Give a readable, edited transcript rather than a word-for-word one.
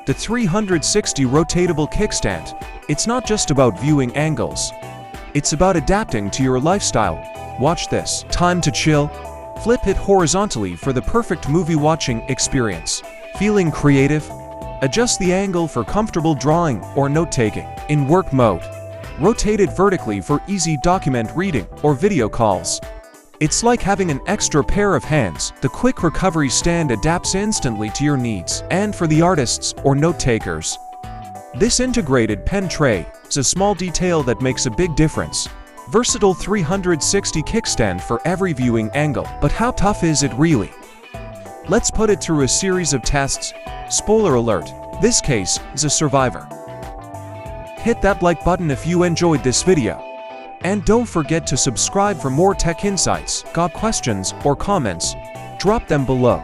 The 360 rotatable kickstand. It's not just about viewing angles. It's about adapting to your lifestyle. Watch this. Time to chill? Flip it horizontally for the perfect movie-watching experience. Feeling creative? Adjust the angle for comfortable drawing or note-taking. In work mode, rotate it vertically for easy document reading or video calls. It's like having an extra pair of hands. The quick recovery stand adapts instantly to your needs. And for the artists or note-takers, this integrated pen tray is a small detail that makes a big difference. Versatile 360 kickstand for every viewing angle. But how tough is it really? Let's put it through a series of tests. Spoiler alert, this case is a survivor. Hit that like button if you enjoyed this video. And don't forget to subscribe for more tech insights. Got questions or comments? Drop them below.